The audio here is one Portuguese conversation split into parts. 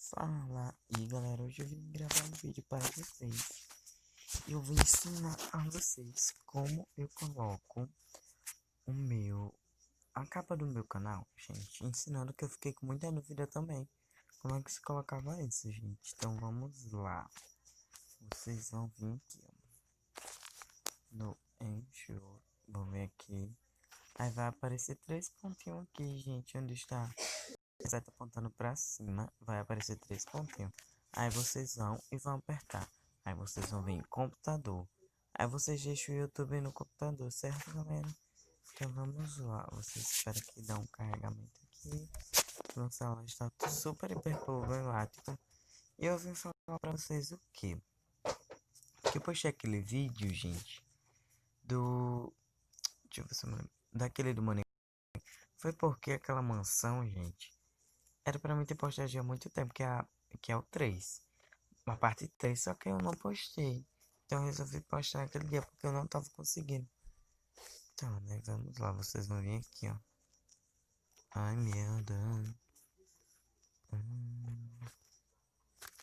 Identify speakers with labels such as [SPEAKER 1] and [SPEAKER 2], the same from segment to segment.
[SPEAKER 1] Fala, e galera, hoje eu vim gravar um vídeo para vocês. Eu vou ensinar a vocês como eu coloco a capa do meu canal, gente, ensinando que eu fiquei com muita dúvida também. Como é que se colocava isso, gente? Então vamos lá. Vocês vão vir aqui, ó, no Anchor, vou ver aqui. Aí vai aparecer três pontinhos aqui, gente, onde está? Você tá apontando pra cima, vai aparecer três pontinhos. Aí vocês vão apertar. Aí vocês vão vir em computador. Aí vocês deixam o YouTube no computador, certo, galera? Então vamos lá. Vocês esperam que dá um carregamento aqui. Meu celular está super hiper problemático. E eu vim falar pra vocês o quê? Que eu postei aquele vídeo, gente, do... Deixa eu ver se eu me lembro. Daquele do Money. Foi porque aquela mansão, gente, era pra mim ter postado já há muito tempo, que é o 3. Uma parte 3, só que eu não postei. Então eu resolvi postar naquele dia porque eu não tava conseguindo. Então, né, vamos lá, vocês vão vir aqui, ó. Ai, meu Deus.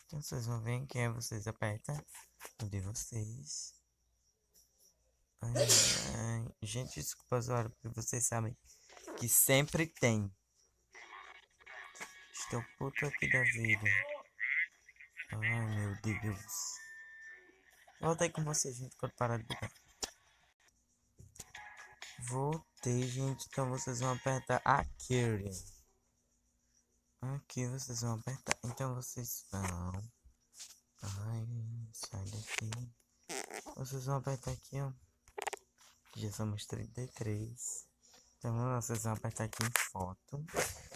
[SPEAKER 1] Então vocês vão vir aqui, aí vocês apertam o de vocês. Ai, ai. Gente, desculpa as horas, porque vocês sabem que sempre tem. Estou puto aqui da vida. Ai, meu Deus. Voltei com vocês, gente, quando parar de bugar. Voltei, gente, então vocês vão apertar aqui. Aqui vocês vão apertar. Então vocês vão. Ai, sai daqui. Vocês vão apertar aqui, ó. Já somos 33. Então vocês vão apertar aqui em foto.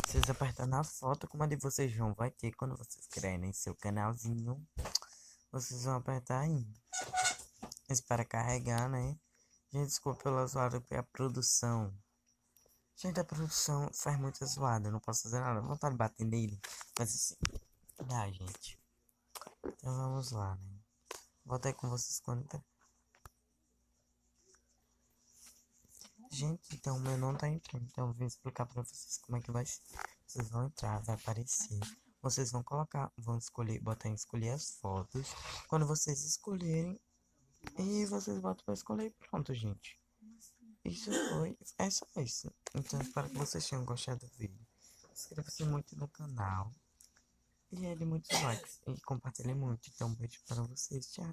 [SPEAKER 1] Vocês apertar na foto, como a de vocês vão, vai ter quando vocês querem seu canalzinho. Vocês vão apertar aí. Espera carregar, né? Gente, desculpa pela zoada, porque a produção. Gente, a produção faz muita zoada. Eu não posso fazer nada. Vontade de bater nele. Mas assim. Dá, gente. Então vamos lá, né? Voltei com vocês quando tá. Gente, então o meu não tá entrando. Então eu vou explicar pra vocês como é que vai ser. Vocês vão entrar, vai aparecer. Vocês vão colocar, vão escolher, botar em escolher as fotos. Quando vocês escolherem, e vocês botam pra escolher e pronto, gente. Isso foi, é só isso. Então espero que vocês tenham gostado do vídeo. Inscreva-se muito no canal. E dê muitos likes. E compartilhe muito. Então um beijo para vocês. Tchau.